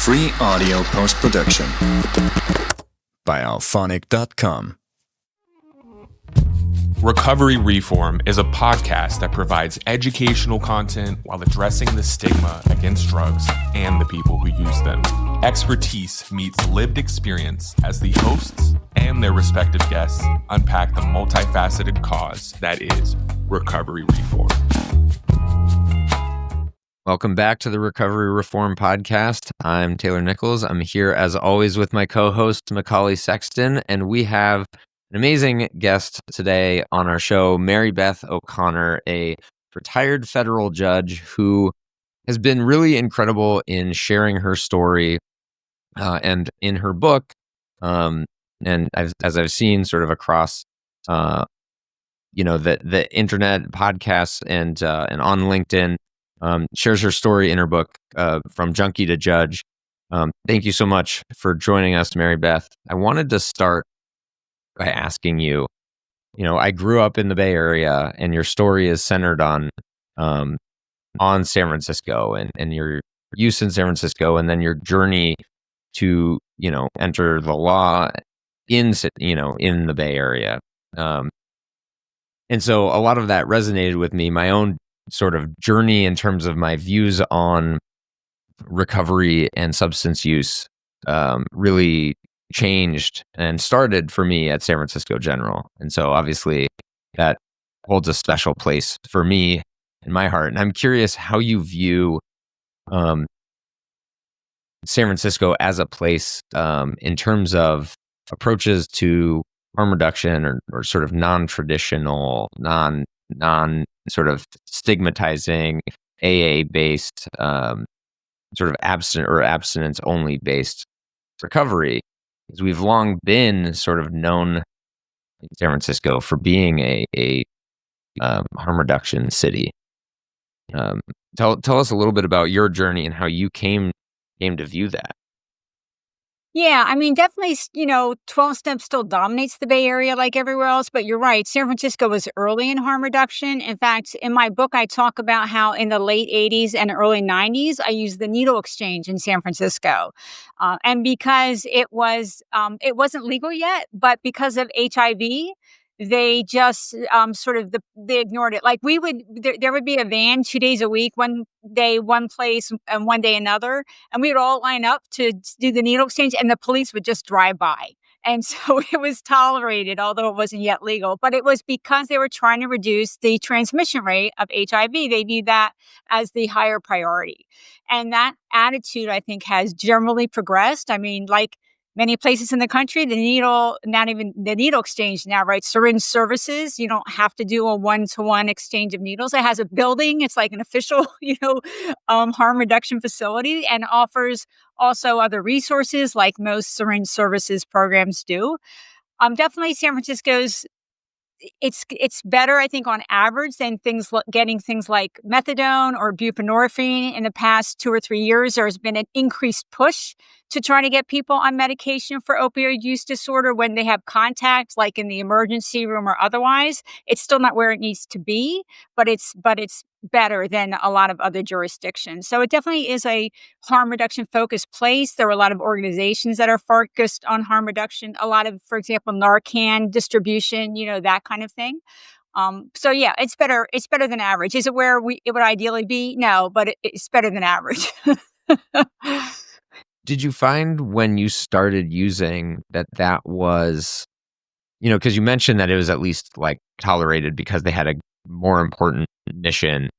Free audio post-production by alphonic.com. Recovery Reform is a podcast that provides educational content while addressing the stigma against drugs and the people who use them. Expertise meets lived experience as the hosts and their respective guests unpack the multifaceted cause that is recovery reform. Welcome back to the Recovery Reform Podcast. I'm Taylor Nichols. I'm here as always with my co-host Macaulay Sexton, and we have an amazing guest today on our show, Mary Beth O'Connor, a retired federal judge who has been really incredible in sharing her story and in her book. And as I've seen sort of across, the internet podcasts and on LinkedIn, shares her story in her book, From Junkie to Judge. Thank you so much for joining us, Mary Beth. I wanted to start by asking you, I grew up in the Bay Area, and your story is centered on San Francisco and your use in San Francisco, and then your journey to, enter the law in the Bay Area. And so a lot of that resonated with me. My own sort of journey in terms of my views on recovery and substance use really changed and started for me at San Francisco General. And so obviously that holds a special place for me in my heart. And I'm curious how you view San Francisco as a place in terms of approaches to harm reduction or sort of non-traditional, non sort of stigmatizing AA-based, sort of abstinence-only based recovery. Because we've long been sort of known in San Francisco for being a harm reduction city. Tell us a little bit about your journey and how you came to view that. Yeah, I mean, definitely, 12-step still dominates the Bay Area like everywhere else, but you're right. San Francisco was early in harm reduction. In fact, in my book, I talk about how in the late 80s and early 90s, I used the needle exchange in San Francisco. And because it wasn't legal yet, but because of HIV, they just they ignored it. Like there would be a van 2 days a week, one day one place and one day another, and we would all line up to do the needle exchange, and the police would just drive by. And so it was tolerated, although it wasn't yet legal. But it was because they were trying to reduce the transmission rate of HIV. They viewed that as the higher priority. And that attitude, I think, has generally progressed. I mean, like many places in the country, the needle exchange now, right? Syringe services. You don't have to do a one-to-one exchange of needles. It has a building. It's like an official, harm reduction facility, and offers also other resources like most syringe services programs do. Definitely San Francisco's, it's better, I think, on average than getting things like methadone or buprenorphine. In the past 2 or 3 years, there's been an increased push to try to get people on medication for opioid use disorder when they have contacts, like in the emergency room or otherwise. It's still not where it needs to be, but it's better than a lot of other jurisdictions. So it definitely is a harm reduction focused place. There are a lot of organizations that are focused on harm reduction. A lot of, for example, Narcan distribution, that kind of thing. So yeah, it's better. It's better than average. Is it where it would ideally be? No, but it's better than average. Did you find when you started using that was, because you mentioned that it was at least like tolerated because they had a more important mission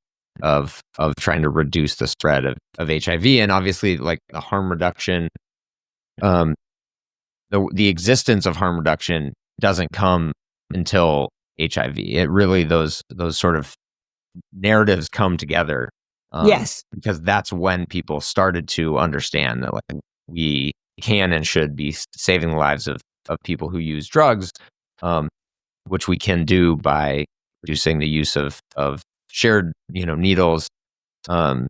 of trying to reduce the spread of HIV, and obviously like the harm reduction, the existence of harm reduction doesn't come until HIV. It really, those sort of narratives come together. Yes, because that's when people started to understand that like we can and should be saving the lives of people who use drugs, which we can do by reducing the use of shared needles. And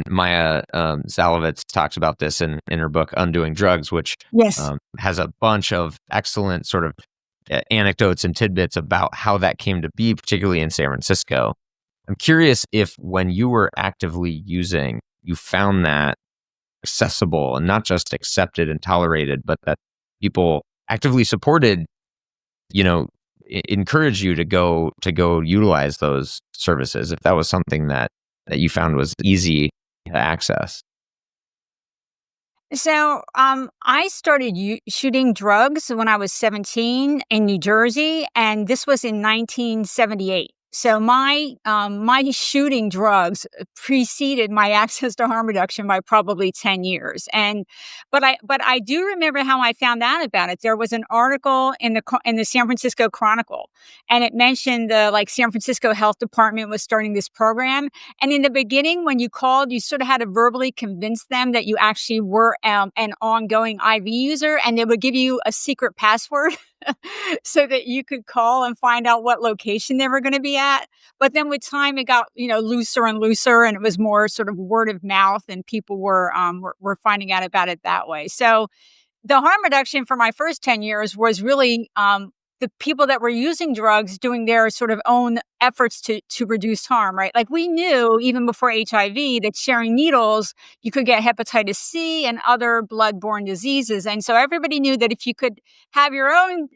Maya Salovitz talks about this in her book Undoing Drugs, which has a bunch of excellent sort of anecdotes and tidbits about how that came to be, particularly in San Francisco. I'm curious if when you were actively using, you found that accessible and not just accepted and tolerated, but that people actively supported, encourage you to go utilize those services if that was something that you found was easy to access? So, I started shooting drugs when I was 17 in New Jersey, and this was in 1978. So my shooting drugs preceded my access to harm reduction by probably 10 years. But I do remember how I found out about it. There was an article in the San Francisco Chronicle, and it mentioned the San Francisco Health Department was starting this program. And in the beginning, when you called, you sort of had to verbally convince them that you actually were an ongoing IV user, and they would give you a secret password so that you could call and find out what location they were going to be at. But then with time, it got looser and looser, and it was more sort of word of mouth, and people were finding out about it that way. So the harm reduction for my first 10 years was really the people that were using drugs doing their sort of own efforts to reduce harm, right? Like we knew even before HIV that sharing needles, you could get hepatitis C and other blood-borne diseases. And so everybody knew that if you could have your own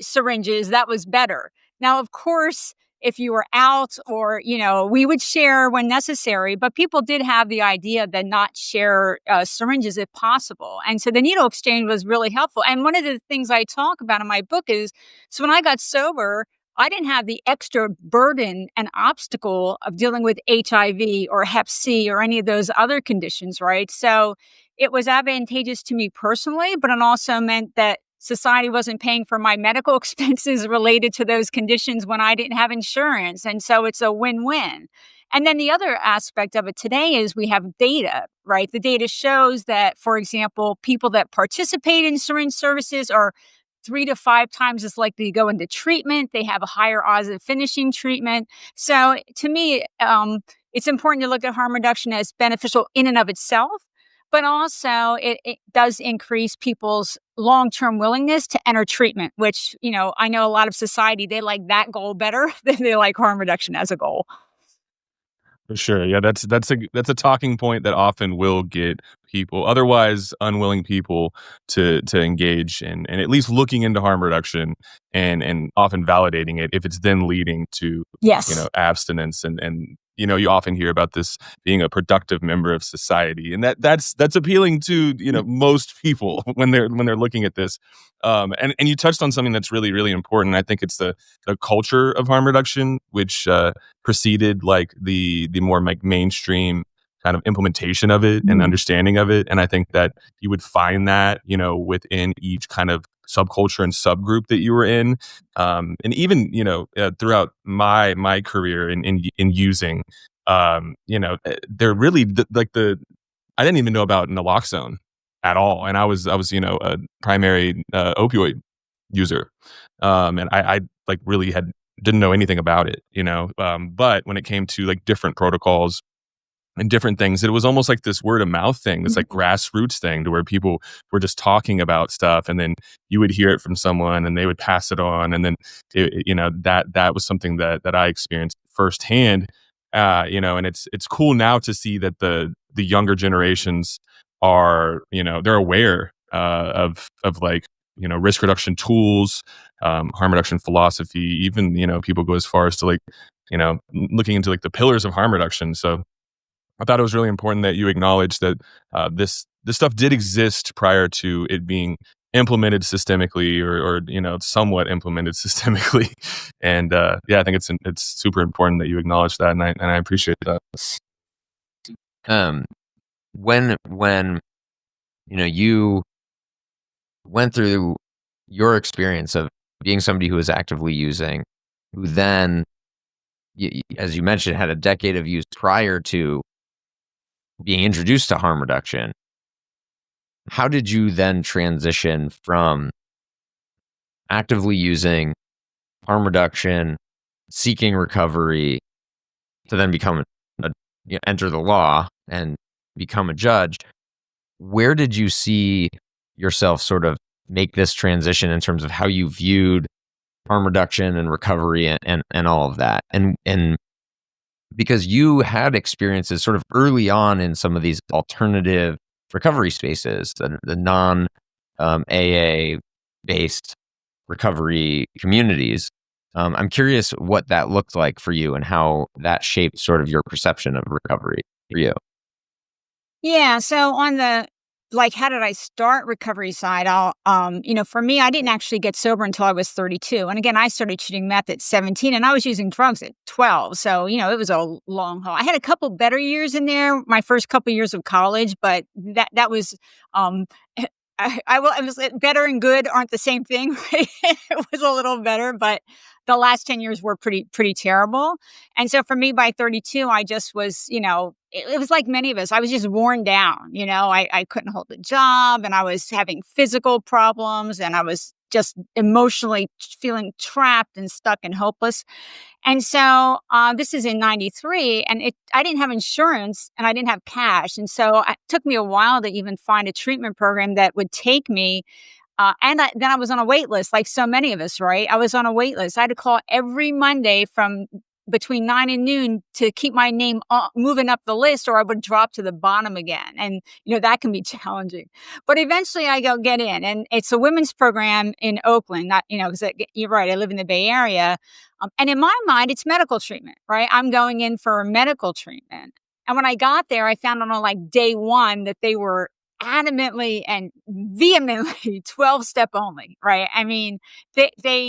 syringes, that was better. Now, of course, if you were out or, we would share when necessary, but people did have the idea that not share syringes if possible. And so the needle exchange was really helpful. And one of the things I talk about in my book is, so when I got sober, I didn't have the extra burden and obstacle of dealing with HIV or Hep C or any of those other conditions, right? So it was advantageous to me personally, but it also meant that society wasn't paying for my medical expenses related to those conditions when I didn't have insurance. And so it's a win-win. And then the other aspect of it today is we have data, right? The data shows that, for example, people that participate in syringe services are 3 to 5 times as likely to go into treatment. They have a higher odds of finishing treatment. So to me, it's important to look at harm reduction as beneficial in and of itself, but also it does increase people's long-term willingness to enter treatment, which, I know a lot of society, they like that goal better than they like harm reduction as a goal. For sure. Yeah, that's a talking point that often will get people, otherwise unwilling people, to engage in and at least looking into harm reduction and often validating it if it's then leading to Yes. Abstinence and you often hear about this being a productive member of society, and that's appealing to most people when they're looking at this. And you touched on something that's really, really important. I think it's the culture of harm reduction, which preceded the more mainstream kind of implementation of it and understanding of it. And I think that you would find that within each kind of subculture and subgroup that you were in, and even throughout my career in using, they're really I didn't even know about naloxone at all, and I was a primary opioid user, and I really didn't know anything about it, but when it came to different protocols and different things, it was almost like this word of mouth thing, this grassroots thing, to where people were just talking about stuff, and then you would hear it from someone and they would pass it on, and then that was something that I experienced firsthand, and it's cool now to see that the younger generations are they're aware of risk reduction tools, harm reduction philosophy, even people go as far as to looking into the pillars of harm reduction. So I thought it was really important that you acknowledge that this stuff did exist prior to it being implemented systemically or somewhat implemented systemically. And I think it's super important that you acknowledge that, and I appreciate that. When you went through your experience of being somebody who was actively using, who then, as you mentioned, had a decade of use prior to being introduced to harm reduction, how did you then transition from actively using harm reduction, seeking recovery, to then enter the law and become a judge? Where did you see yourself sort of make this transition in terms of how you viewed harm reduction and recovery and all of that? And because you had experiences sort of early on in some of these alternative recovery spaces, the non AA based recovery communities. I'm curious what that looked like for you and how that shaped sort of your perception of recovery for you. Yeah. So on the how did I start recovery side? For me, I didn't actually get sober until I was 32. And again, I started shooting meth at 17 and I was using drugs at 12. So, it was a long haul. I had a couple better years in there, my first couple years of college, but that was, I was better and good aren't the same thing, right? It was a little better, but the last 10 years were pretty terrible. And so for me, by 32, I just was, it was like many of us, I was just worn down. I couldn't hold a job and I was having physical problems and I was just emotionally feeling trapped and stuck and hopeless. And so this is in 93 and I didn't have insurance and I didn't have cash. And so it took me a while to even find a treatment program that would take me. Then I was on a wait list, like so many of us, right? I was on a wait list. I had to call every Monday from between 9 and noon to keep my name moving up the list or I would drop to the bottom again. And, that can be challenging. But eventually I get in and it's a women's program in Oakland, not, because you're right, I live in the Bay Area. And in my mind, it's medical treatment, right? I'm going in for medical treatment. And when I got there, I found out on day one that they were adamantly and vehemently 12-step only, right? I mean, they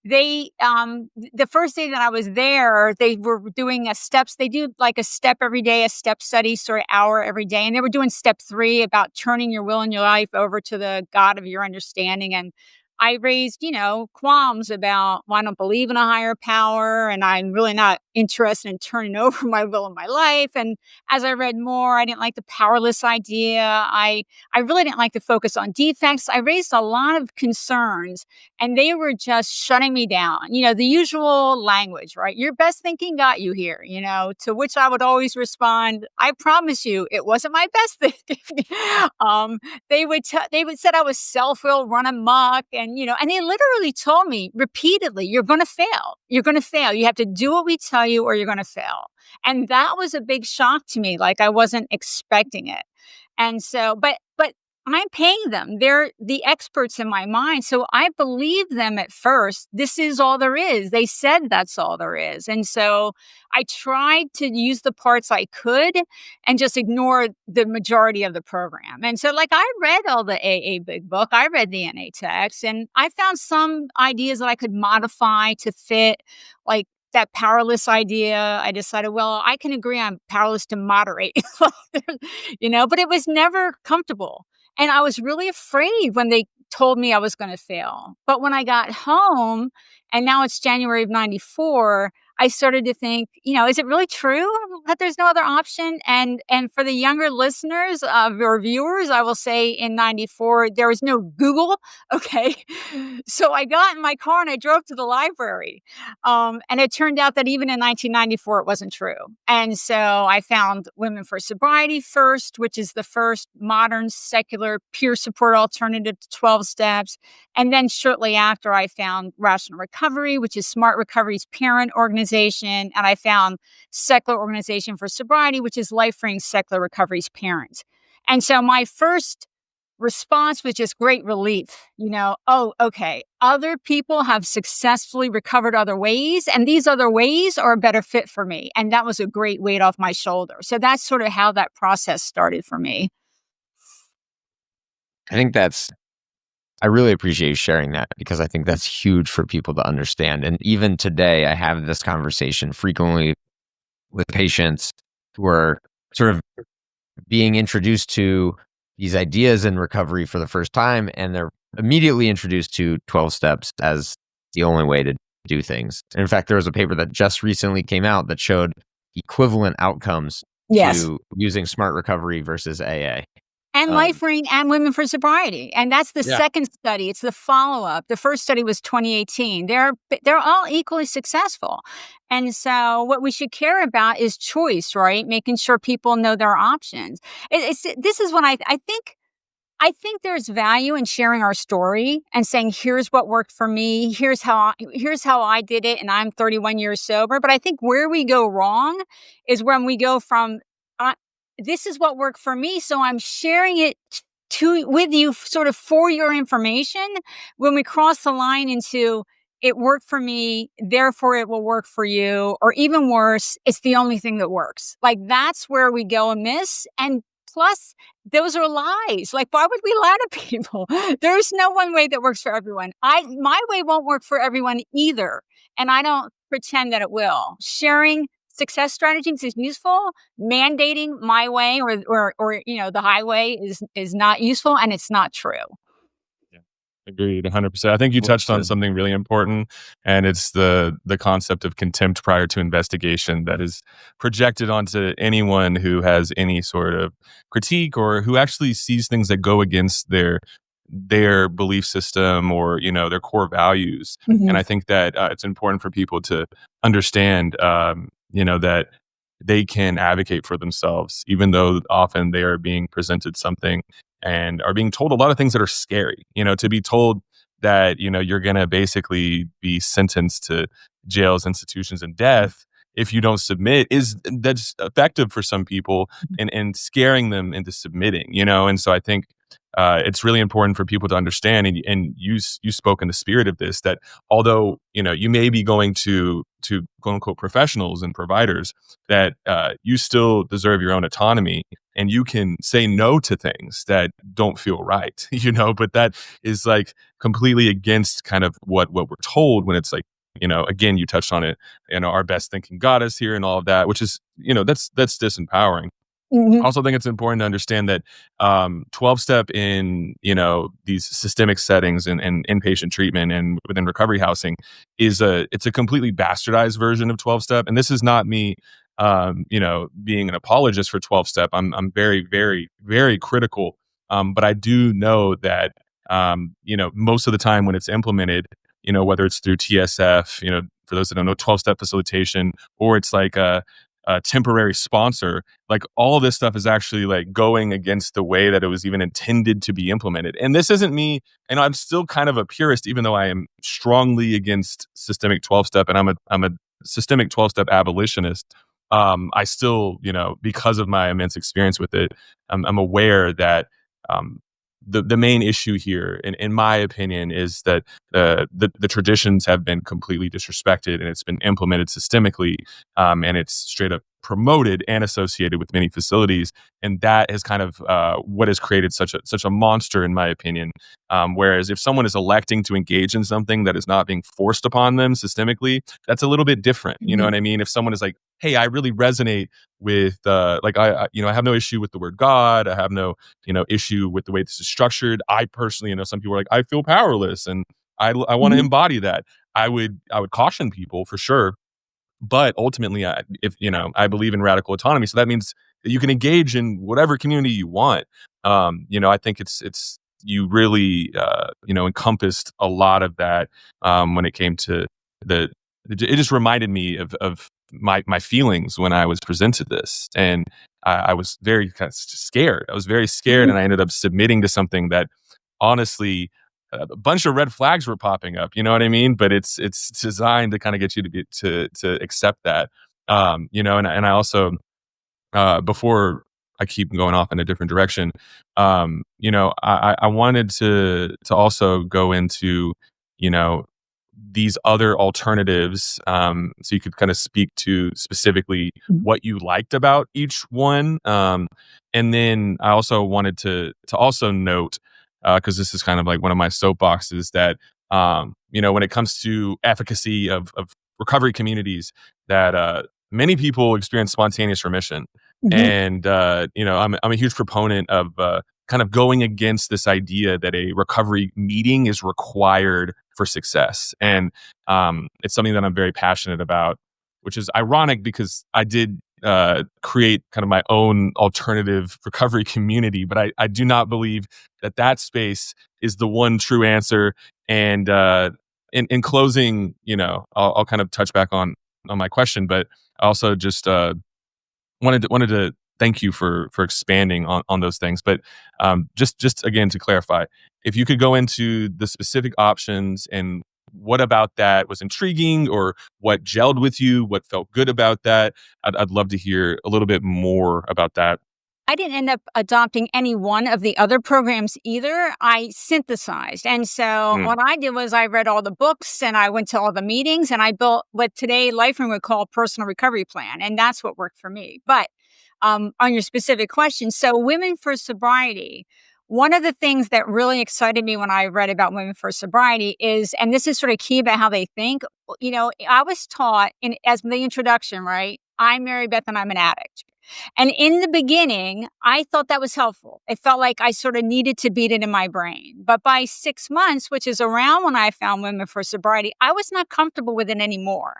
the first day that I was there, they were doing they do like a step every day, a step study sort of hour every day. And they were doing step 3 about turning your will and your life over to the God of your understanding. And I raised, qualms about, well, I don't believe in a higher power and I'm really not interested in turning over my will and my life. And as I read more, I didn't like the powerless idea. I really didn't like to focus on defects. I raised a lot of concerns and they were just shutting me down. The usual language, right? Your best thinking got you here, to which I would always respond, I promise you, it wasn't my best thinking. They would said I was self-will, run amok. And they literally told me repeatedly, you're going to fail. You're going to fail. You have to do what we tell you or you're going to fail. And that was a big shock to me. Like I wasn't expecting it. And so, but I'm paying them. They're the experts in my mind. So I believed them at first. This is all there is. They said that's all there is. And so I tried to use the parts I could and just ignore the majority of the program. And so I read all the AA Big Book. I read the NA text and I found some ideas that I could modify to fit that powerless idea. I decided, well, I can agree I'm powerless to moderate, but it was never comfortable. And I was really afraid when they told me I was going to fail. But when I got home, and now it's January of 94, I started to think, is it really true that there's no other option? And for the younger listeners or viewers, I will say in 94, there was no Google. Okay. So I got in my car and I drove to the library. And it turned out that even in 1994, it wasn't true. And so I found Women for Sobriety first, which is the first modern secular peer support alternative to 12 steps. And then shortly after, I found Rational Recovery, which is Smart Recovery's parent organization. And I found Secular Organization for Sobriety, which is LifeRing Secular Recovery's parent. And so my first response was just great relief. Oh, okay. Other people have successfully recovered other ways, and these other ways are a better fit for me. And that was a great weight off my shoulder. So that's sort of how that process started for me. I really appreciate you sharing that because I think that's huge for people to understand. And even today, I have this conversation frequently with patients who are sort of being introduced to these ideas in recovery for the first time, and they're immediately introduced to 12 steps as the only way to do things. And in fact, there was a paper that just recently came out that showed equivalent outcomes to using Smart Recovery versus AA. And LifeRing and Women for Sobriety. And that's the second study. It's the follow-up. The first study was 2018. They're all equally successful. And so what we should care about is choice, right? Making sure people know their options. This is when I think there's value in sharing our story and saying, here's what worked for me. Here's how I did it. And I'm 31 years sober. But I think where we go wrong is when we go from this is what worked for me. So I'm sharing it with you sort of for your information. When we cross the line into it worked for me, therefore it will work for you, or even worse, it's the only thing that works. Like that's where we go amiss. And plus, those are lies. Like, why would we lie to people? There's no one way that works for everyone. My way won't work for everyone either. And I don't pretend that it will. Sharing success strategies is useful. Mandating my way or the highway is not useful, and it's not true. Agreed, 100%. I think you touched on something really important, and it's the concept of contempt prior to investigation that is projected onto anyone who has any sort of critique or who actually sees things that go against their belief system or their core values. Mm-hmm. And I think that it's important for people to understand that they can advocate for themselves, even though often they are being presented something and are being told a lot of things that are scary. To be told that, you're going to basically be sentenced to jails, institutions, and death if you don't submit that's effective for some people and scaring them into submitting, And so I think it's really important for people to understand, and you spoke in the spirit of this, that although you may be going to quote unquote professionals and providers, that you still deserve your own autonomy, and you can say no to things that don't feel right, but that is like completely against kind of what we're told when it's like, again, you touched on it, our best thinking got us here and all of that, which is, that's disempowering. Mm-hmm. I also think it's important to understand that 12-step in these systemic settings and inpatient treatment and within recovery housing it's a completely bastardized version of 12-step. And this is not me being an apologist for 12-step. I'm very, very, very critical. But I do know that most of the time when it's implemented, whether it's through TSF, for those that don't know, 12-step facilitation, or it's like a temporary sponsor, like all of this stuff is actually like going against the way that it was even intended to be implemented. And this isn't me, and I'm still kind of a purist, even though I am strongly against systemic 12-step, and I'm a systemic 12-step abolitionist. I still, because of my immense experience with it, I'm aware that the main issue here, in my opinion, is that the traditions have been completely disrespected, and it's been implemented systemically, and it's straight up promoted and associated with many facilities, and that is kind of what has created such a monster, in my opinion. Whereas if someone is electing to engage in something that is not being forced upon them systemically, that's a little bit different. You know what I mean? If someone is like, hey, I really resonate with I have no issue with the word God. I have no issue with the way this is structured. I personally, some people are like, I feel powerless and I want to embody that. I would caution people for sure. But ultimately, I believe in radical autonomy. So that means that you can engage in whatever community you want. I think it's you really encompassed a lot of that when it came to it just reminded me of my feelings when I was presented this, and I was very kind of scared. I was very scared, and I ended up submitting to something that honestly, a bunch of red flags were popping up. You know what I mean? But it's designed to kind of get you to accept that. And I also before I keep going off in a different direction, I wanted to also go into these other alternatives, so you could kind of speak to specifically what you liked about each one, and then I also wanted to also note, because this is kind of like one of my soapboxes, that when it comes to efficacy of recovery communities, that many people experience spontaneous remission, and I'm a huge proponent of kind of going against this idea that a recovery meeting is required for success. And it's something that I'm very passionate about, which is ironic because I did create kind of my own alternative recovery community, but I do not believe that space is the one true answer. And in closing, I'll kind of touch back on my question, but I also just wanted to thank you for expanding on those things. But just again, to clarify, if you could go into the specific options and what about that was intriguing, or what gelled with you, what felt good about that, I'd love to hear a little bit more about that. I didn't end up adopting any one of the other programs either. I synthesized. And so what I did was I read all the books and I went to all the meetings and I built what today LifeRing would call a personal recovery plan. And that's what worked for me. But on your specific question, so Women for Sobriety, one of the things that really excited me when I read about Women for Sobriety is, and this is sort of key about how they think, I was taught as the introduction, right? I'm Mary Beth and I'm an addict. And in the beginning, I thought that was helpful. It felt like I sort of needed to beat it in my brain. But by 6 months, which is around when I found Women for Sobriety, I was not comfortable with it anymore.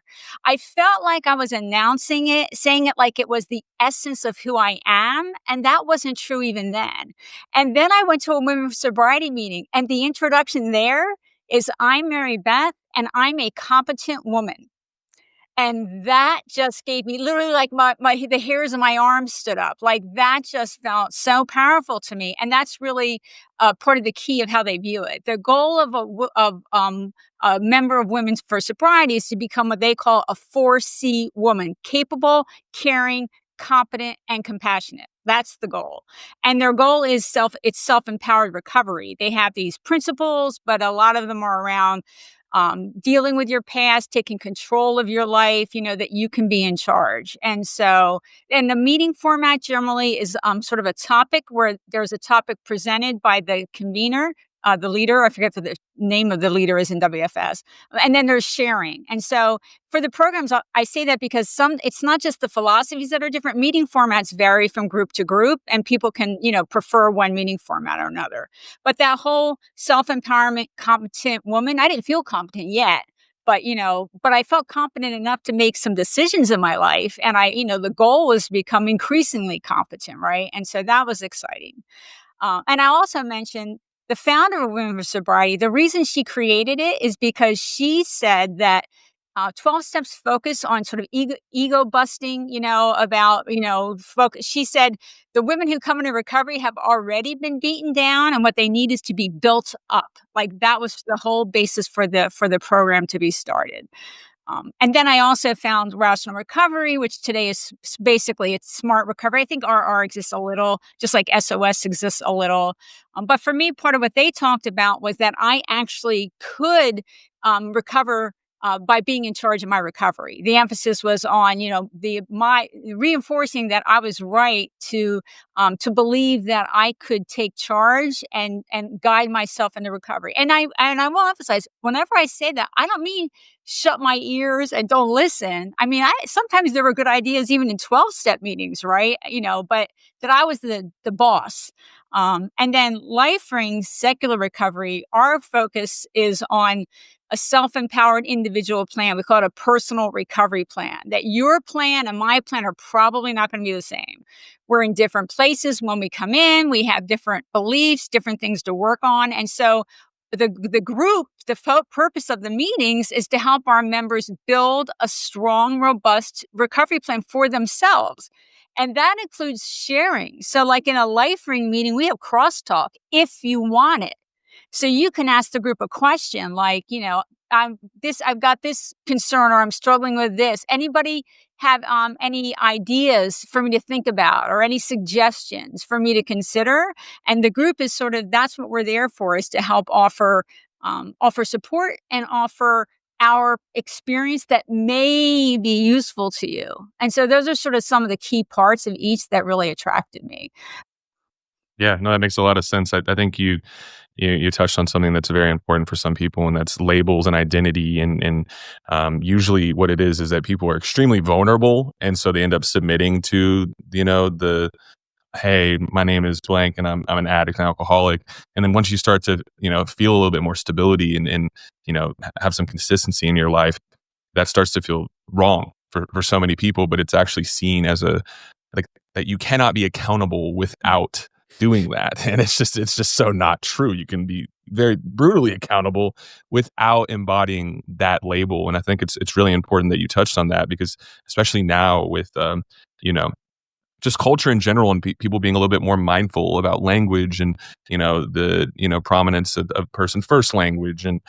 I felt like I was announcing it, saying it like it was the essence of who I am. And that wasn't true even then. And then I went to a Women for Sobriety meeting, and the introduction there is I'm Mary Beth and I'm a competent woman. And that just gave me literally like the hairs of my arms stood up. Like that just felt so powerful to me. And that's really part of the key of how they view it. The goal of a member of Women for Sobriety is to become what they call a 4C woman: capable, caring, competent, and compassionate. That's the goal. And their goal is self-empowered recovery. They have these principles, but a lot of them are around dealing with your past, taking control of your life, that you can be in charge. And the meeting format generally is sort of a topic where there's a topic presented by the convener, the leader. I forget what the name of the leader is in WFS. And then there's sharing. And so for the programs, I say that because it's not just the philosophies that are different. Meeting formats vary from group to group, and people can, prefer one meeting format or another. But that whole self-empowerment, competent woman, I didn't feel competent yet. But I felt competent enough to make some decisions in my life. And the goal was to become increasingly competent, right? And so that was exciting. And I also mentioned the founder of Women for Sobriety. The reason she created it is because she said that 12 steps focus on sort of ego busting, focus. She said the women who come into recovery have already been beaten down, and what they need is to be built up. Like that was the whole basis for the program to be started. And then I also found Rational Recovery, which today is basically it's smart recovery. I think RR exists a little, just like SOS exists a little. But for me, part of what they talked about was that I actually could recover by being in charge of my recovery. The emphasis was on, my reinforcing that I was right to believe that I could take charge and guide myself into recovery. And I will emphasize, whenever I say that, I don't mean shut my ears and don't listen. I mean, sometimes there were good ideas even in 12-step meetings, right? But that I was the boss. And then LifeRing Secular Recovery, our focus is on a self-empowered individual plan. We call it a personal recovery plan. That your plan and my plan are probably not going to be the same. We're in different places when we come in. We have different beliefs, different things to work on. And so the group, the purpose of the meetings is to help our members build a strong, robust recovery plan for themselves. And that includes sharing. So like in a LifeRing meeting, we have crosstalk if you want it. So you can ask the group a question like, I've got this concern, or I'm struggling with this. Anybody have any ideas for me to think about, or any suggestions for me to consider? And the group is that's what we're there for, is to help offer support and offer our experience that may be useful to you. And so those are sort of some of the key parts of each that really attracted me. Yeah, no, that makes a lot of sense. I think you touched on something that's very important for some people, and that's labels and identity. And usually what it is that people are extremely vulnerable. And so they end up submitting to, the, hey, my name is blank and I'm an addict and alcoholic. And then once you start to, feel a little bit more stability and have some consistency in your life, that starts to feel wrong for so many people. But it's actually seen as that you cannot be accountable without doing that. And it's just so not true. You can be very brutally accountable without embodying that label. And I think it's really important that you touched on that, because especially now with just culture in general, and people being a little bit more mindful about language and the prominence of person first language, and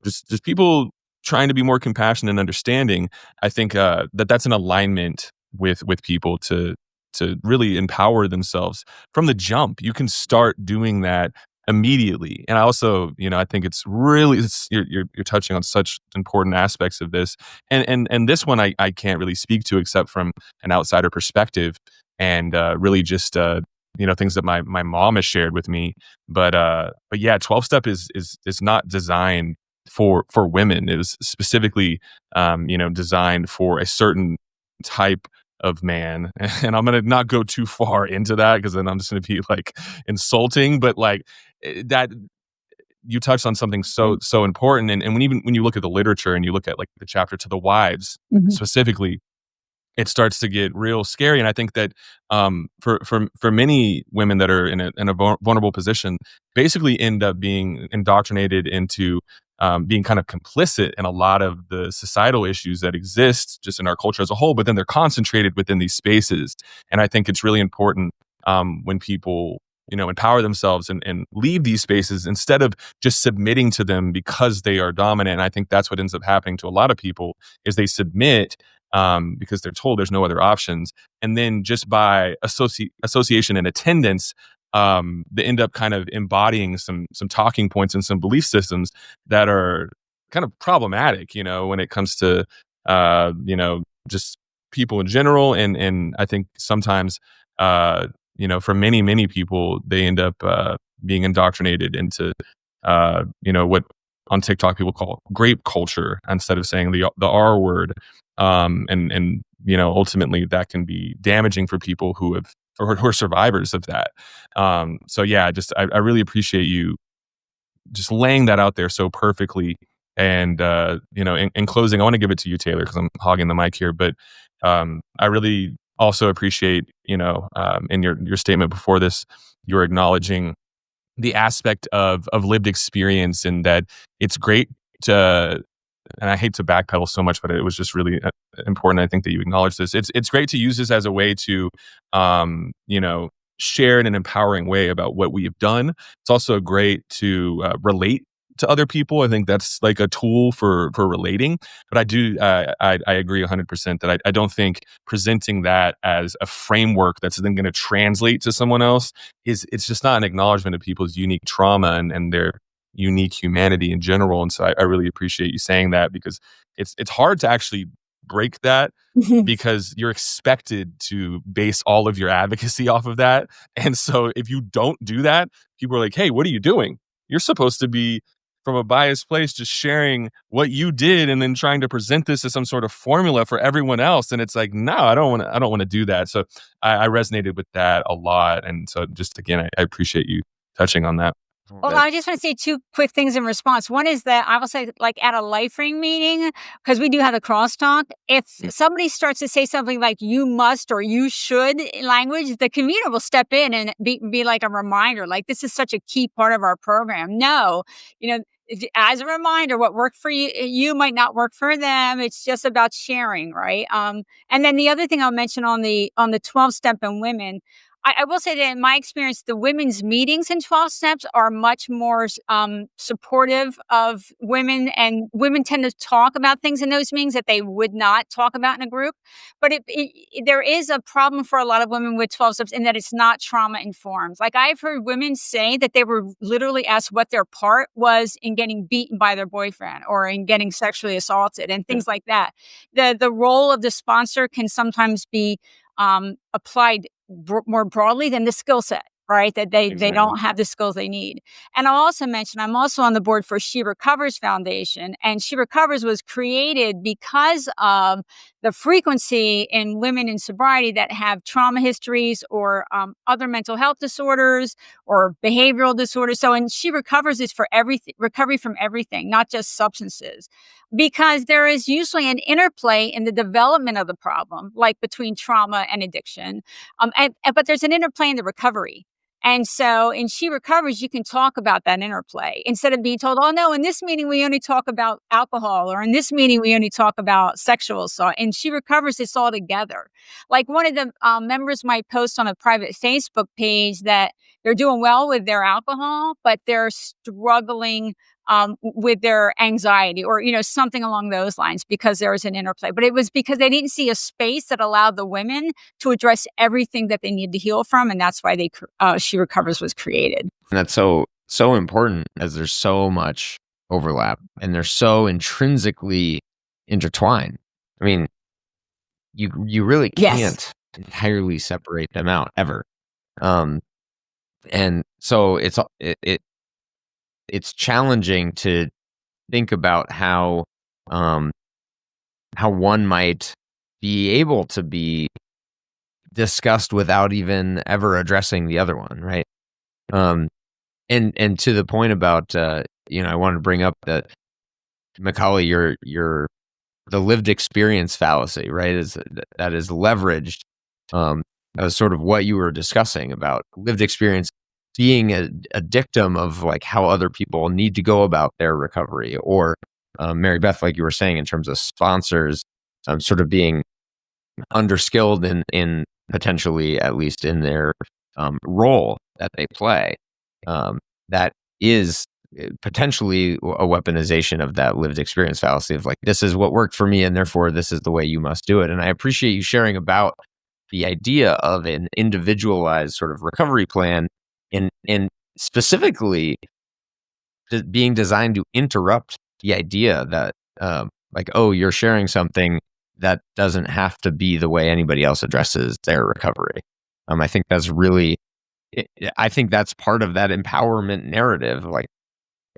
just people trying to be more compassionate and understanding. I think that's an alignment with people to to really empower themselves from the jump. You can start doing that immediately. And I also, I think it's really, you're touching on such important aspects of this. And this one I can't really speak to except from an outsider perspective, and really just things that my mom has shared with me. But yeah, 12 step is not designed for women. It was specifically designed for a certain type of man. And I'm gonna not go too far into that because then I'm just gonna be like insulting. But like that, you touched on something so important. And when you look at the literature and you look at like the chapter to the wives specifically, it starts to get real scary. And I think that for many women that are in a vulnerable position, basically end up being indoctrinated into being kind of complicit in a lot of the societal issues that exist just in our culture as a whole, but then they're concentrated within these spaces. And I think it's really important when people empower themselves and leave these spaces instead of just submitting to them because they are dominant. And I think that's what ends up happening to a lot of people is they submit because they're told there's no other options. And then just by association and attendance, they end up kind of embodying some talking points and some belief systems that are kind of problematic, when it comes to, just people in general. And I think sometimes, for many, many people, they end up being indoctrinated into, what on TikTok people call grape culture instead of saying the R word. And ultimately that can be damaging for people who are survivors of that. So yeah, I really appreciate you just laying that out there so perfectly. And in closing, I want to give it to you, Taylor, because I'm hogging the mic here. But I really also appreciate in your statement before this, you're acknowledging the aspect of lived experience, and that it's great to. And I hate to backpedal so much, but it was just really important. I think that you acknowledge this. It's great to use this as a way to, share in an empowering way about what we have done. It's also great to relate to other people. I think that's like a tool for relating. But I do, I agree 100% that I don't think presenting that as a framework that's then going to translate to someone else it's just not an acknowledgement of people's unique trauma and their unique humanity in general. And so I really appreciate you saying that, because it's hard to actually break that because you're expected to base all of your advocacy off of that. And so if you don't do that, people are like, hey, what are you doing? You're supposed to be from a biased place, just sharing what you did and then trying to present this as some sort of formula for everyone else. And it's like, no, I don't want to do that. So I resonated with that a lot. And so just again, I appreciate you touching on that. Well, I just want to say two quick things in response. One is that I will say, like at a LifeRing meeting, because we do have the crosstalk, if somebody starts to say something like you must or you should language, the community will step in and be like a reminder, like this is such a key part of our program. No, as a reminder, what worked for you might not work for them. It's just about sharing, right? And then the other thing I'll mention on the 12 step and women, I will say that in my experience, the women's meetings in 12 steps are much more supportive of women, and women tend to talk about things in those meetings that they would not talk about in a group. But there is a problem for a lot of women with 12 steps in that it's not trauma informed. Like I've heard women say that they were literally asked what their part was in getting beaten by their boyfriend or in getting sexually assaulted and things like that. The role of the sponsor can sometimes be applied more broadly than the skill set, right? That they don't have the skills they need. And I'll also mention, I'm also on the board for She Recovers Foundation, and She Recovers was created because of the frequency in women in sobriety that have trauma histories or other mental health disorders or behavioral disorders. So, and She Recovers is for everything, recovery from everything, not just substances, because there is usually an interplay in the development of the problem, like between trauma and addiction. But there's an interplay in the recovery. And so in She Recovers, you can talk about that interplay instead of being told, oh, no, in this meeting, we only talk about alcohol, or in this meeting, we only talk about sexual assault. In She Recovers, it's all together. Like one of the members might post on a private Facebook page that they're doing well with their alcohol, but they're struggling with their anxiety or, something along those lines because there was an interplay. But it was because they didn't see a space that allowed the women to address everything that they needed to heal from. And that's why She Recovers was created. And that's so important, as there's so much overlap and they're so intrinsically intertwined. I mean, you really can't entirely separate them out ever. And so it's challenging to think about how one might be able to be discussed without even ever addressing the other one, right? And to the point about I wanted to bring up that, Macaulay, the lived experience fallacy, right? That is leveraged as sort of what you were discussing about lived experience being a dictum of like how other people need to go about their recovery, or Mary Beth, like you were saying, in terms of sponsors, sort of being underskilled in potentially, at least in their role that they play. That is potentially a weaponization of that lived experience fallacy of like, this is what worked for me and therefore this is the way you must do it. And I appreciate you sharing about the idea of an individualized sort of recovery plan, and specifically being designed to interrupt the idea that like, oh, you're sharing something that doesn't have to be the way anybody else addresses their recovery. I think that's really, I think that's part of that empowerment narrative. Like,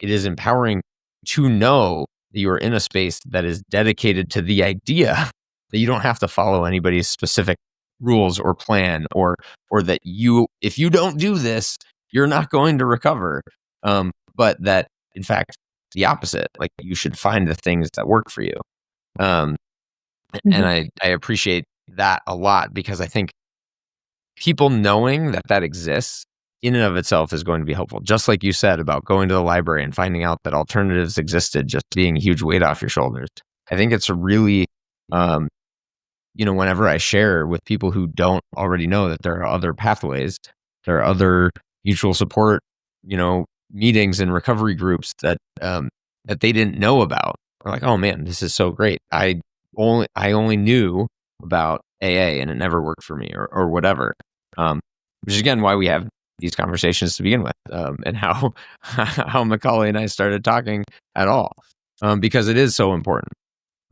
it is empowering to know that you are in a space that is dedicated to the idea that you don't have to follow anybody's specific rules or plan, or that if you don't do this, you're not going to recover. But that, in fact, the opposite, like, you should find the things that work for you. And I appreciate that a lot, because I think people knowing that exists in and of itself is going to be helpful. Just like you said about going to the library and finding out that alternatives existed, just being a huge weight off your shoulders. I think it's really, whenever I share with people who don't already know that there are other pathways, there are other mutual support, meetings and recovery groups that they didn't know about. They're like, oh man, this is so great. I only knew about AA and it never worked for me, or whatever. Which is again why we have these conversations to begin with, and how Macaulay and I started talking at all, because it is so important,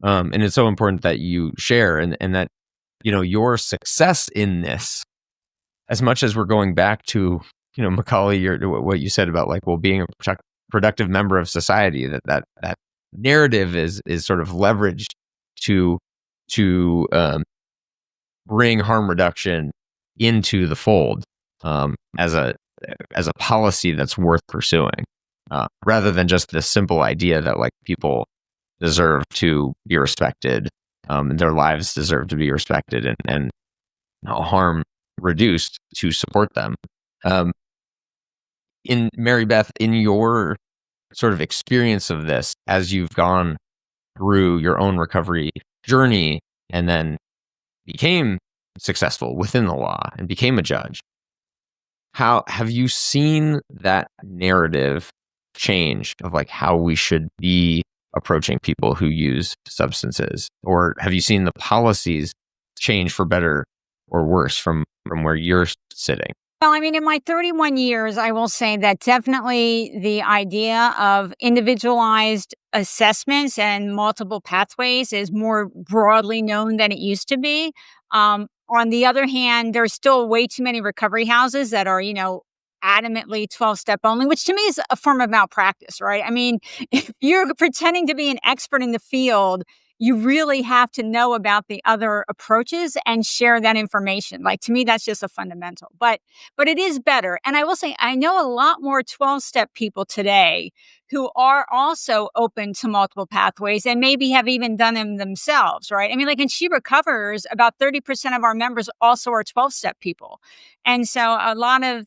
and it's so important that you share, and that your success in this, as much as we're going back to Macaulay, what you said about like, well, being a productive member of society, that narrative is sort of leveraged to bring harm reduction into the fold, as a policy that's worth pursuing, rather than just this simple idea that like people deserve to be respected, their lives deserve to be respected, and harm reduced to support them. In Mary Beth, in your sort of experience of this, as you've gone through your own recovery journey and then became successful within the law and became a judge, how have you seen that narrative change of like how we should be approaching people who use substances? Or have you seen the policies change for better or worse from where you're sitting? Well, I mean, in my 31 years, I will say that definitely the idea of individualized assessments and multiple pathways is more broadly known than it used to be. On the other hand, there's still way too many recovery houses that are, adamantly 12-step only, which to me is a form of malpractice, right? I mean, if you're pretending to be an expert in the field, you really have to know about the other approaches and share that information. Like, to me, that's just a fundamental. But it is better. And I will say, I know a lot more 12-step people today who are also open to multiple pathways and maybe have even done them themselves, right? I mean, like in She Recovers, about 30% of our members also are 12-step people. And so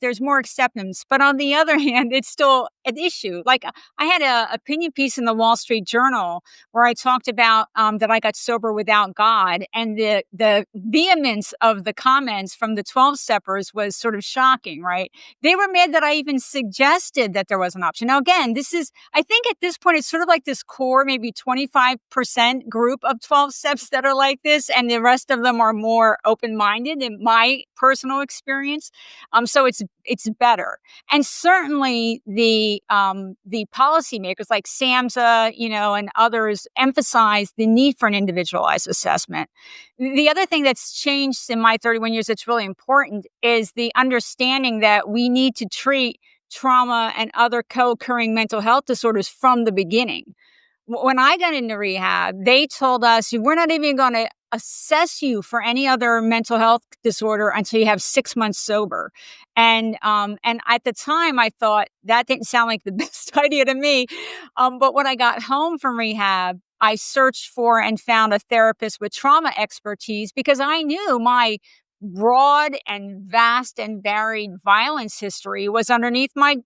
there's more acceptance. But on the other hand, it's still an issue. Like, I had an opinion piece in the Wall Street Journal where I talked about that I got sober without God. And the vehemence of the comments from the 12-steppers was sort of shocking, right? They were mad that I even suggested that there was an option. Now, again, this is I think at this point, it's sort of like this core, maybe 25% group of 12 steps that are like this. And the rest of them are more open-minded in my personal experience. So it's better. And certainly the policymakers like SAMHSA, and others emphasize the need for an individualized assessment. The other thing that's changed in my 31 years that's really important is the understanding that we need to treat trauma and other co-occurring mental health disorders from the beginning. When I got into rehab, they told us, we're not even going to assess you for any other mental health disorder until you have 6 months sober. And at the time, I thought that didn't sound like the best idea to me. But when I got home from rehab, I searched for and found a therapist with trauma expertise because I knew my broad and vast and varied violence history was underneath my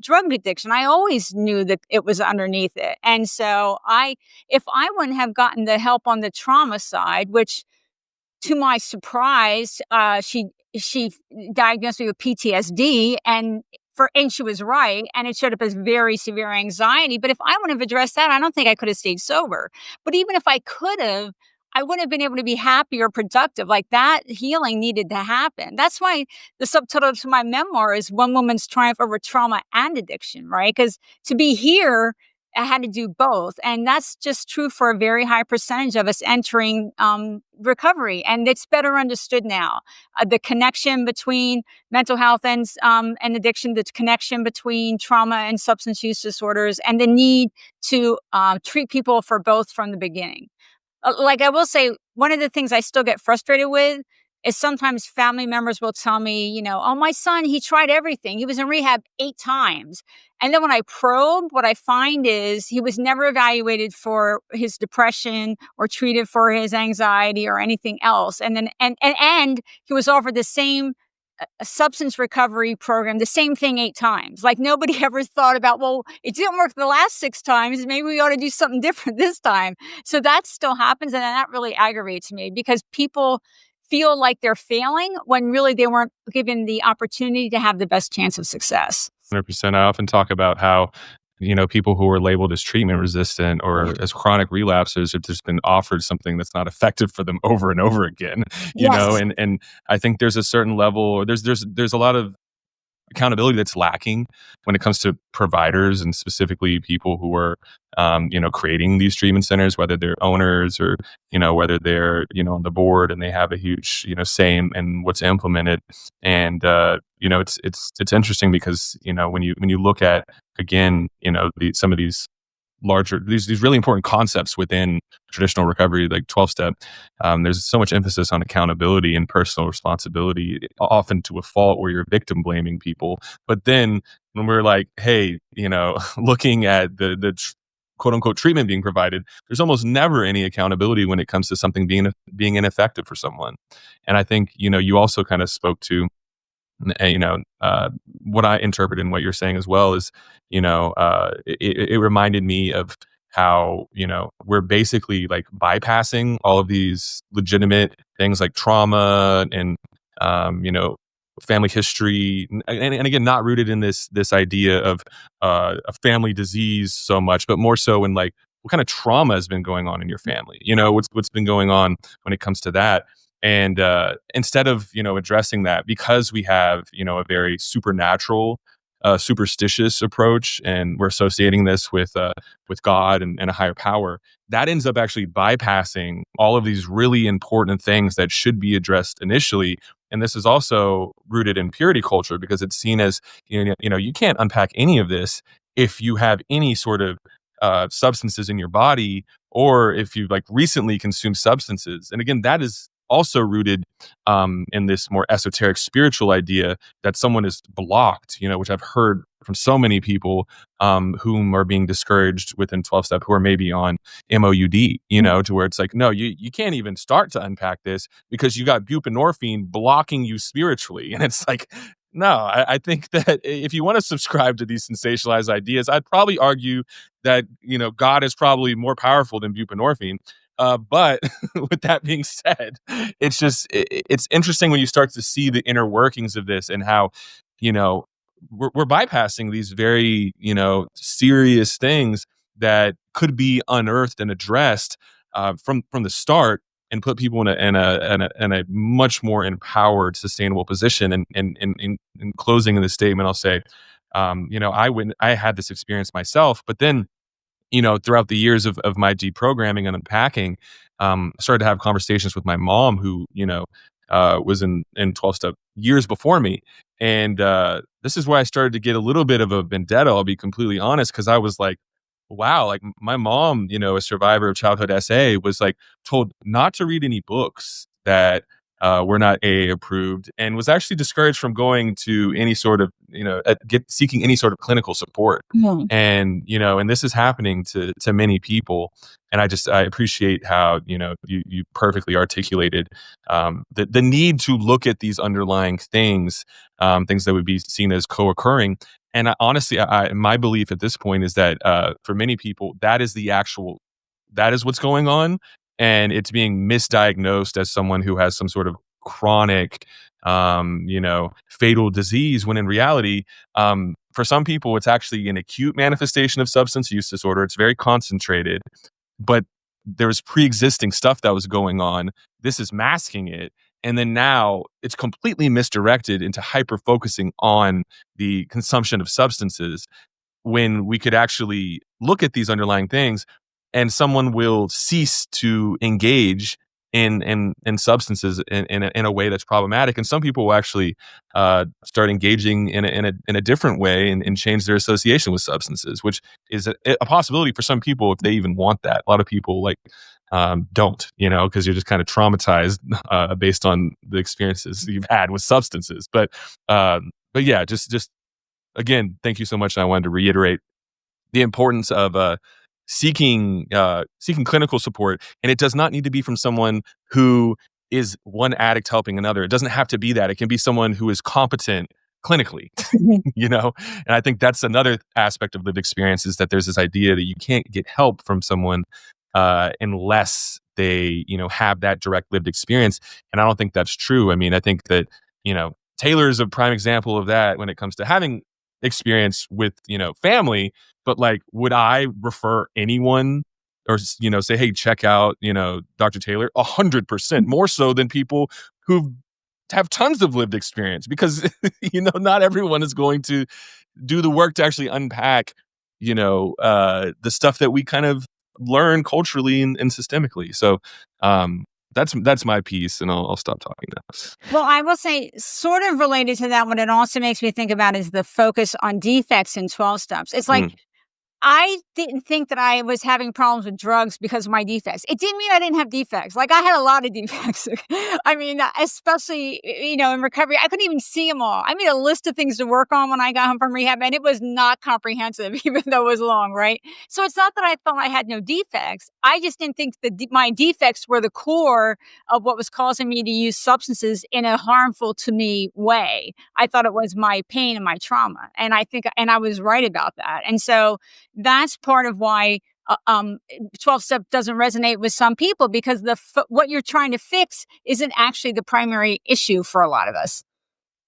drug addiction. I always knew that it was underneath it. And so if I wouldn't have gotten the help on the trauma side, which to my surprise, she diagnosed me with PTSD and she was right. And it showed up as very severe anxiety. But if I wouldn't have addressed that, I don't think I could have stayed sober. But even if I could have, I wouldn't have been able to be happy or productive. Like that healing needed to happen. That's why the subtitle to my memoir is One Woman's Triumph Over Trauma and Addiction, right? Because to be here, I had to do both. And that's just true for a very high percentage of us entering recovery. And it's better understood now. The connection between mental health and addiction, the connection between trauma and substance use disorders, and the need to treat people for both from the beginning. Like I will say, one of the things I still get frustrated with is sometimes family members will tell me, oh, my son, he tried everything. He was in rehab 8 times. And then when I probe, what I find is he was never evaluated for his depression or treated for his anxiety or anything else. And then, and he was offered the same substance recovery program, the same thing 8 times. Like nobody ever thought about, well, it didn't work the last 6 times. Maybe we ought to do something different this time. So that still happens. And that really aggravates me because people feel like they're failing when really they weren't given the opportunity to have the best chance of success. 100%. I often talk about how, people who are labeled as treatment resistant or as chronic relapsers have just been offered something that's not effective for them over and over again, and I think there's a certain level, there's a lot of accountability that's lacking when it comes to providers and specifically people who are, creating these treatment centers, whether they're owners or, whether they're, on the board and they have a huge, say in what's implemented. And, it's interesting because, when you look at, again, some of these larger, these really important concepts within traditional recovery, like 12-step, there's so much emphasis on accountability and personal responsibility, often to a fault where you're victim blaming people. But then when we're like, hey, looking at the quote unquote treatment being provided, there's almost never any accountability when it comes to something being ineffective for someone. And I think, you also kind of spoke to, what I interpret in what you're saying as well is, it reminded me of how, we're basically like bypassing all of these legitimate things like trauma and, family history. And again, not rooted in this idea of a family disease so much, but more so in like, what kind of trauma has been going on in your family? What's been going on when it comes to that. And instead of addressing that, because we have a very supernatural, superstitious approach, and we're associating this with God and a higher power, that ends up actually bypassing all of these really important things that should be addressed initially. And this is also rooted in purity culture because it's seen as you can't unpack any of this if you have any sort of substances in your body, or if you like recently consumed substances. And again, that is also rooted in this more esoteric spiritual idea that someone is blocked, which I've heard from so many people whom are being discouraged within 12-step who are maybe on MOUD, to where it's like, no, you can't even start to unpack this because you got buprenorphine blocking you spiritually. And it's like, no, I think that if you want to subscribe to these sensationalized ideas, I'd probably argue that, God is probably more powerful than buprenorphine. But with that being said, it's interesting when you start to see the inner workings of this and how, we're bypassing these very, serious things that could be unearthed and addressed from the start, and put people in a much more empowered, sustainable position. And in closing in this statement, I'll say, I had this experience myself, but then, throughout the years of my deprogramming and unpacking, I started to have conversations with my mom, who, was in 12-step years before me. And this is where I started to get a little bit of a vendetta, I'll be completely honest, because I was like, wow, like my mom, a survivor of childhood SA, was like told not to read any books that were not AA approved, and was actually discouraged from going to any sort of, seeking any sort of clinical support. Mhm. And this is happening to many people. And I appreciate how, you perfectly articulated the need to look at these underlying things, things that would be seen as co-occurring. And honestly, my belief at this point is that for many people, that is what's going on, and it's being misdiagnosed as someone who has some sort of chronic, fatal disease. When in reality, for some people, it's actually an acute manifestation of substance use disorder. It's very concentrated, but there's pre-existing stuff that was going on. This is masking it. And then now it's completely misdirected into hyper focusing on the consumption of substances, when we could actually look at these underlying things, and someone will cease to engage in substances in a way that's problematic. And some people will actually start engaging in a different way, and change their association with substances, which is a possibility for some people if they even want that. A lot of people don't, because you're just kind of traumatized based on the experiences you've had with substances. But yeah, just again, thank you so much. And I wanted to reiterate the importance of seeking clinical support, and it does not need to be from someone who is one addict helping another. It doesn't have to be that. It can be someone who is competent clinically, And I think that's another aspect of lived experience, is that there's this idea that you can't get help from someone unless they, have that direct lived experience. And I don't think that's true. I mean, I think that, Taylor's a prime example of that when it comes to having experience with, family. But would I refer anyone, or, say, hey, check out, Dr. Taylor? 100% more so than people who have tons of lived experience, because, not everyone is going to do the work to actually unpack, the stuff that we kind of learn culturally and systemically. So, that's my piece, and I'll stop talking now. Well, I will say, sort of related to that, what it also makes me think about is the focus on defects in 12 steps. It's like, I didn't think that I was having problems with drugs because of my defects. It didn't mean I didn't have defects. I had a lot of defects. I mean, especially, in recovery, I couldn't even see them all. I made a list of things to work on when I got home from rehab, and it was not comprehensive, even though it was long, right? So it's not that I thought I had no defects. I just didn't think that my defects were the core of what was causing me to use substances in a harmful to me way. I thought it was my pain and my trauma. And I was right about that. And so that's part of why 12-step doesn't resonate with some people, because what you're trying to fix isn't actually the primary issue for a lot of us.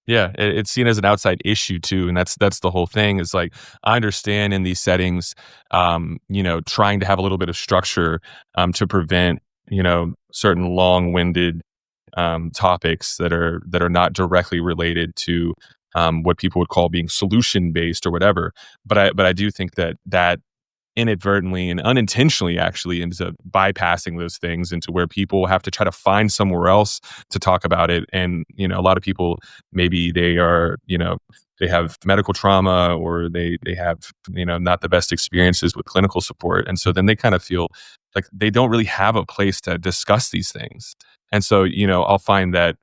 Yeah, it's seen as an outside issue too, and that's the whole thing. Is I understand in these settings, trying to have a little bit of structure to prevent certain long-winded topics that are not directly related to what people would call being solution based or whatever. But I do think that inadvertently and unintentionally actually ends up bypassing those things into where people have to try to find somewhere else to talk about it. And a lot of people, maybe they are they have medical trauma, or they have not the best experiences with clinical support, and so then they kind of feel like they don't really have a place to discuss these things. And so I'll find that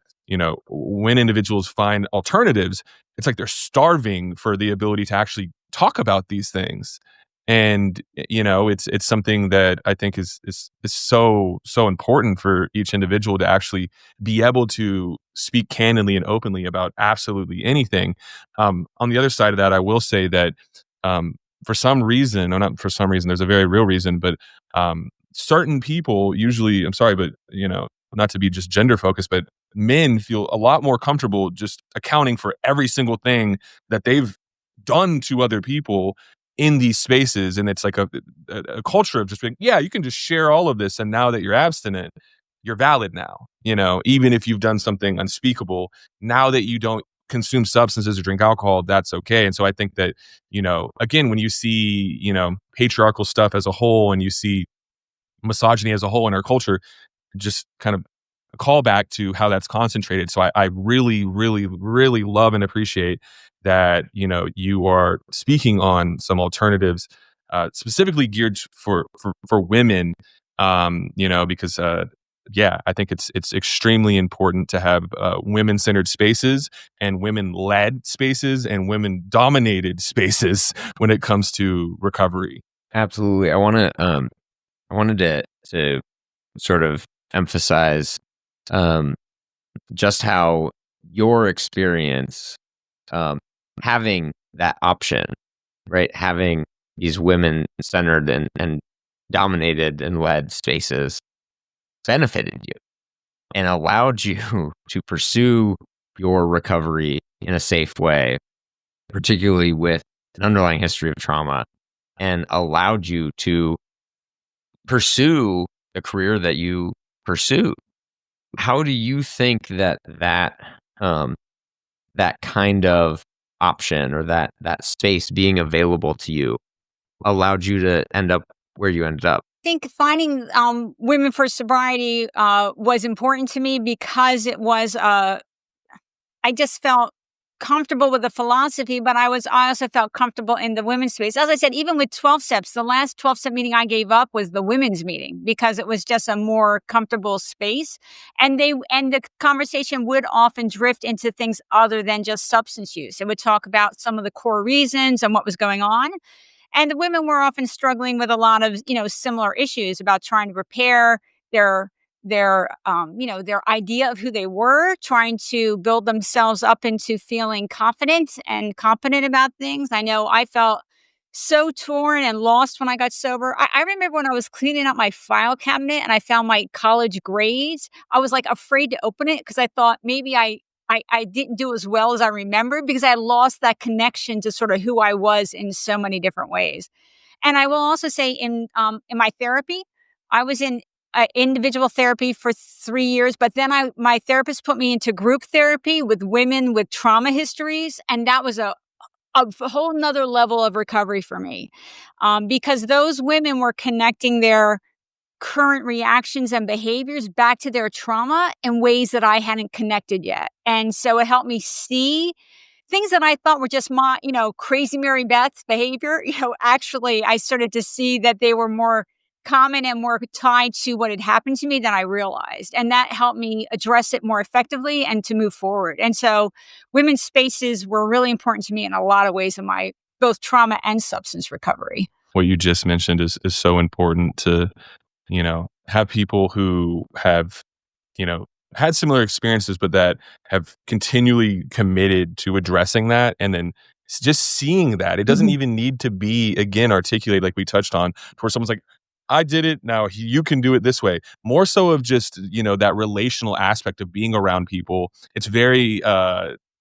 when individuals find alternatives, it's like they're starving for the ability to actually talk about these things. And it's something that I think is so important for each individual to actually be able to speak candidly and openly about absolutely anything. On the other side of that, I will say that for some reason, or not for some reason, there's a very real reason, but certain people usually, I'm sorry, but not to be just gender focused, but men feel a lot more comfortable just accounting for every single thing that they've done to other people in these spaces. And it's like a culture of just being, yeah, you can just share all of this. And now that you're abstinent, you're valid now, even if you've done something unspeakable, now that you don't consume substances or drink alcohol, that's okay. And so I think that, again, when you see, patriarchal stuff as a whole and you see misogyny as a whole in our culture, just kind of a callback to how that's concentrated. So I really, really, really love and appreciate that, you are speaking on some alternatives, specifically geared for women, because, I think it's extremely important to have women-centered spaces and women-led spaces and women-dominated spaces when it comes to recovery. Absolutely. I wanted to sort of emphasize just how your experience having that option, right? Having these women-centered and dominated and led spaces benefited you and allowed you to pursue your recovery in a safe way, particularly with an underlying history of trauma, and allowed you to pursue the career that you pursue. How do you think that kind of option or that space being available to you allowed you to end up where you ended up? I think finding Women for Sobriety was important to me because it was, I just felt comfortable with the philosophy, but I also felt comfortable in the women's space. As I said, even with 12 steps, the last 12-step meeting I gave up was the women's meeting because it was just a more comfortable space. And the conversation would often drift into things other than just substance use. It would talk about some of the core reasons and what was going on. And the women were often struggling with a lot of, similar issues about trying to repair their idea of who they were, trying to build themselves up into feeling confident and competent about things. I know I felt so torn and lost when I got sober. I remember when I was cleaning out my file cabinet and I found my college grades, I was like afraid to open it because I thought maybe I didn't do as well as I remembered because I lost that connection to sort of who I was in so many different ways. And I will also say in my therapy, I was in individual therapy for 3 years, but then my therapist put me into group therapy with women with trauma histories. And that was a whole nother level of recovery for me because those women were connecting their current reactions and behaviors back to their trauma in ways that I hadn't connected yet. And so it helped me see things that I thought were just my, crazy Mary Beth behavior. Actually, I started to see that they were more common and more tied to what had happened to me than I realized. And that helped me address it more effectively and to move forward. And so women's spaces were really important to me in a lot of ways in my both trauma and substance recovery. What you just mentioned is so important to, have people who have, had similar experiences, but that have continually committed to addressing that. And then just seeing that it doesn't even need to be, again, articulated like we touched on, where someone's like, I did it, now you can do it this way. More so of just, that relational aspect of being around people. It's very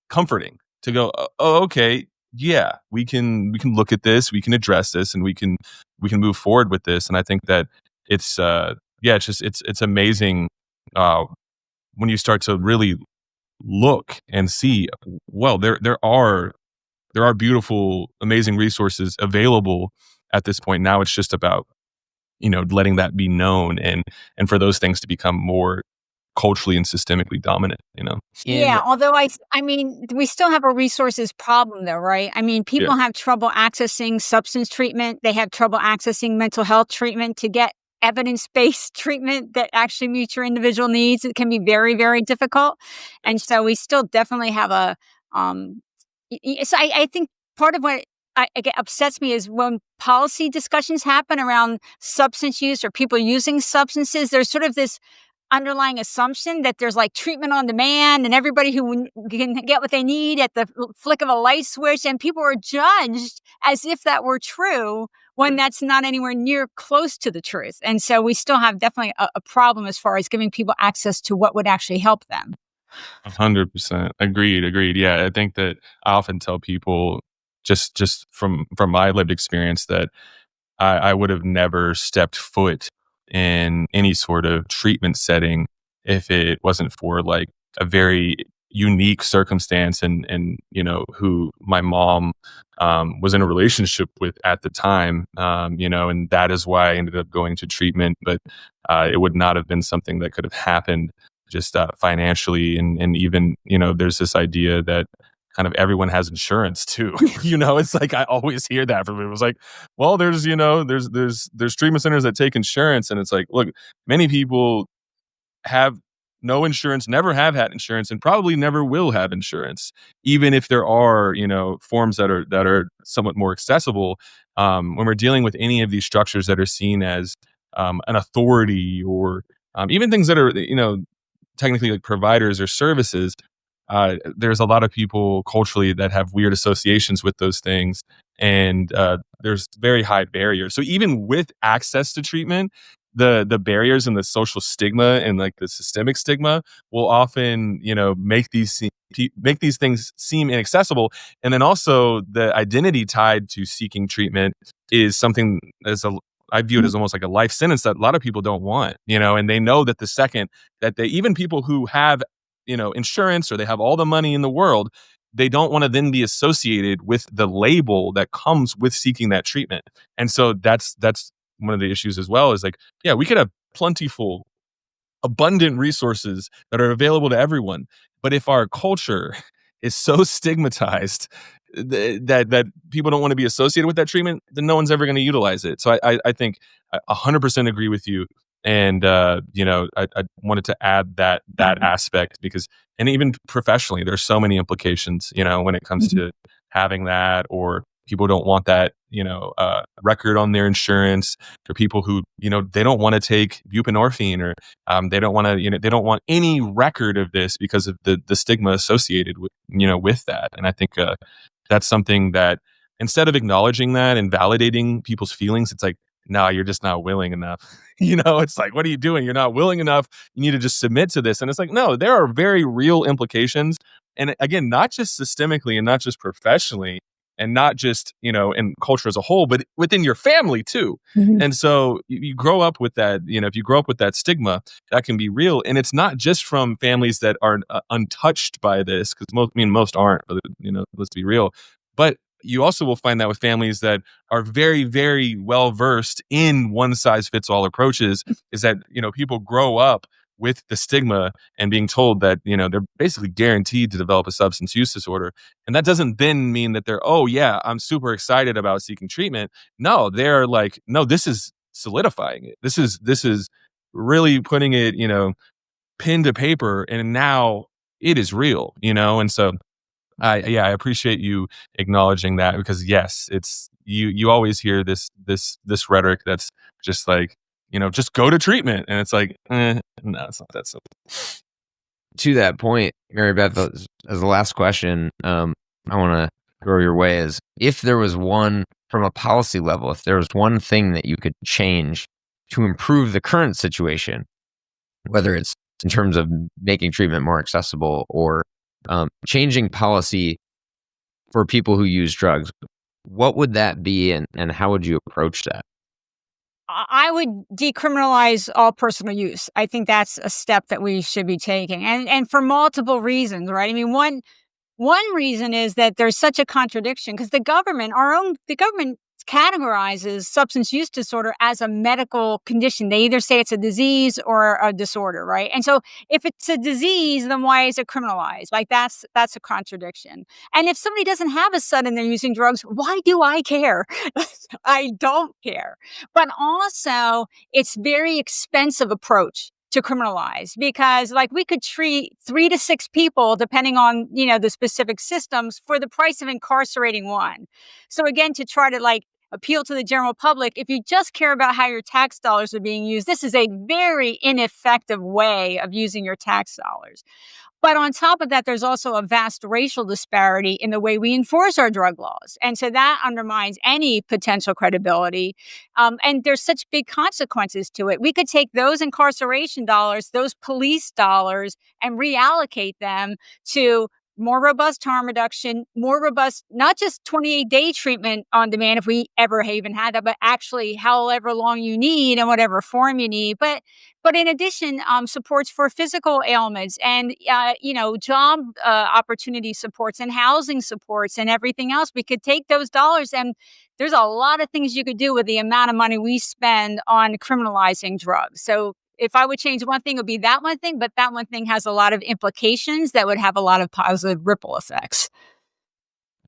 comforting to go, oh, okay, yeah, we can look at this, we can address this, and we can move forward with this. And I think that it's it's amazing when you start to really look and see, well, there are beautiful, amazing resources available at this point. Now it's just about, letting that be known and for those things to become more culturally and systemically dominant, Yeah, although I mean, we still have a resources problem though, right? I mean, people have trouble accessing substance treatment. They have trouble accessing mental health treatment. To get evidence-based treatment that actually meets your individual needs, it can be very, very difficult. And so we still definitely have so I think part of what upsets me is when policy discussions happen around substance use or people using substances, there's sort of this underlying assumption that there's like treatment on demand and everybody who can get what they need at the flick of a light switch, and people are judged as if that were true when that's not anywhere near close to the truth. And so we still have definitely a problem as far as giving people access to what would actually help them. 100%. Agreed. Yeah, I think that I often tell people just from my lived experience that I would have never stepped foot in any sort of treatment setting if it wasn't for like a very unique circumstance and who my mom was in a relationship with at the time, and that is why I ended up going to treatment. But it would not have been something that could have happened just financially. And even, there's this idea that kind of everyone has insurance too. It's like I always hear that from people. It's like, well, there's treatment centers that take insurance, and it's like, look, many people have no insurance, never have had insurance, and probably never will have insurance, even if there are forms that are somewhat more accessible. When we're dealing with any of these structures that are seen as an authority, or even things that are technically like providers or services, there's a lot of people culturally that have weird associations with those things, and there's very high barriers. So even with access to treatment, the barriers and the social stigma and like the systemic stigma will often make these things seem inaccessible. And then also the identity tied to seeking treatment is something I view it as almost like a life sentence that a lot of people don't want, and they know that the second that even people who have, insurance, or they have all the money in the world, they don't want to then be associated with the label that comes with seeking that treatment. And so that's one of the issues as well, is like, yeah, we could have plentiful, abundant resources that are available to everyone. But if our culture is so stigmatized that people don't want to be associated with that treatment, then no one's ever going to utilize it. So I think I 100% agree with you. And, I wanted to add that aspect, because, and even professionally, there's so many implications, when it comes to having that, or people don't want that, record on their insurance, for people who, they don't want to take buprenorphine, or they don't want to, they don't want any record of this because of the stigma associated with, with that. And I think that's something that, instead of acknowledging that and validating people's feelings, it's like, no, you're just not willing enough. It's like, what are you doing? You're not willing enough. You need to just submit to this. And it's like, no, there are very real implications. And again, not just systemically and not just professionally, and not just, in culture as a whole, but within your family too. Mm-hmm. And so you grow up with that, if you grow up with that stigma, that can be real. And it's not just from families that are untouched by this, because most aren't, but, let's be real. But you also will find that with families that are very, very well versed in one size fits all approaches, is that, people grow up with the stigma and being told that, they're basically guaranteed to develop a substance use disorder. And that doesn't then mean that they're, oh yeah, I'm super excited about seeking treatment. No, they're like, no, this is solidifying it. This is really putting it, pen to paper, and now it is real, and so I appreciate you acknowledging that, because yes, it's you always hear this rhetoric that's just like, just go to treatment, and it's like, no, it's not that simple. To that point, Mary Beth, as the last question, I want to throw your way is, if there was one, from a policy level, if there was one thing that you could change to improve the current situation, whether it's in terms of making treatment more accessible, or changing policy for people who use drugs, what would that be, and how would you approach that? I would decriminalize all personal use. I think that's a step that we should be taking, and for multiple reasons, right? I mean, one reason is that there's such a contradiction, because the government categorizes substance use disorder as a medical condition. They either say it's a disease or a disorder, right? And so if it's a disease, then why is it criminalized? Like that's a contradiction. And if somebody doesn't have a son and they're using drugs, why do I care? I don't care. But also, it's very expensive approach to criminalize, because like we could treat 3 to 6 people depending on, the specific systems for the price of incarcerating one. So again, to try to like appeal to the general public. If you just care about how your tax dollars are being used, this is a very ineffective way of using your tax dollars. But on top of that, there's also a vast racial disparity in the way we enforce our drug laws. And so that undermines any potential credibility. And there's such big consequences to it. We could take those incarceration dollars, those police dollars, and reallocate them to more robust harm reduction, more robust, not just 28-day treatment on demand if we ever even had that, but actually however long you need and whatever form you need. But in addition, supports for physical ailments and, job opportunity supports and housing supports and everything else. We could take those dollars, and there's a lot of things you could do with the amount of money we spend on criminalizing drugs. So if I would change one thing, it would be that one thing, but that one thing has a lot of implications that would have a lot of positive ripple effects.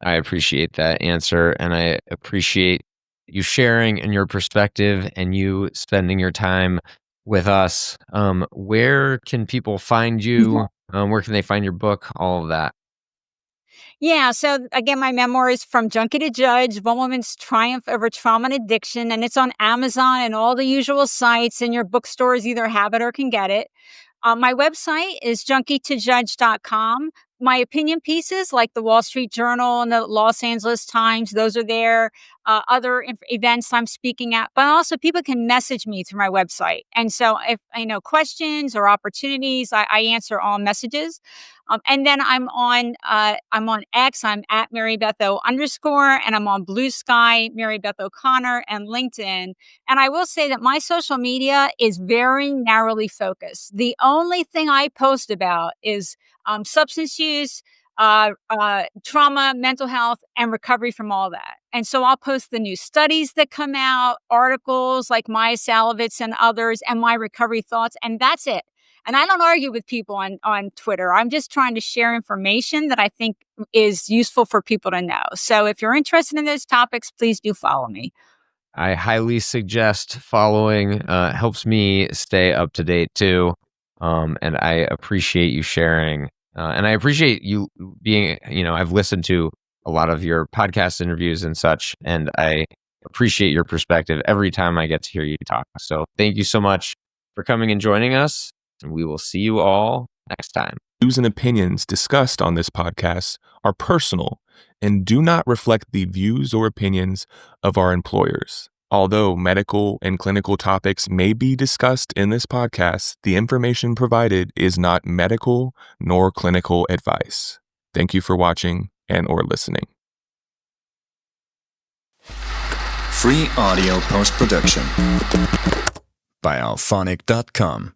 I appreciate that answer, and I appreciate you sharing and your perspective and you spending your time with us. Where can people find you? Where can they find your book? All of that. Yeah. So again, my memoir is From Junkie to Judge, One Woman's Triumph Over Trauma and Addiction. And it's on Amazon and all the usual sites, and your bookstores either have it or can get it. My website is junkietoJudge.com. My opinion pieces like the Wall Street Journal and the Los Angeles Times, those are there. Other events I'm speaking at, but also people can message me through my website. And so if questions or opportunities, I answer all messages. And then I'm on X. I'm at MaryBethO_, and I'm on Blue Sky, Mary Beth O'Connor, and LinkedIn. And I will say that my social media is very narrowly focused. The only thing I post about is substance use, trauma, mental health, and recovery from all that. And so I'll post the new studies that come out, articles like Maya Salovitz and others, and my recovery thoughts, and that's it. And I don't argue with people on Twitter. I'm just trying to share information that I think is useful for people to know. So if you're interested in those topics, please do follow me. I highly suggest following. Helps me stay up to date too. And I appreciate you sharing. And I appreciate you being, I've listened to a lot of your podcast interviews and such, and I appreciate your perspective every time I get to hear you talk. So thank you so much for coming and joining us. And we will see you all next time. Views and opinions discussed on this podcast are personal and do not reflect the views or opinions of our employers. Although medical and clinical topics may be discussed in this podcast, the information provided is not medical nor clinical advice. Thank you for watching and/or listening. Free audio post-production by alphonic.com.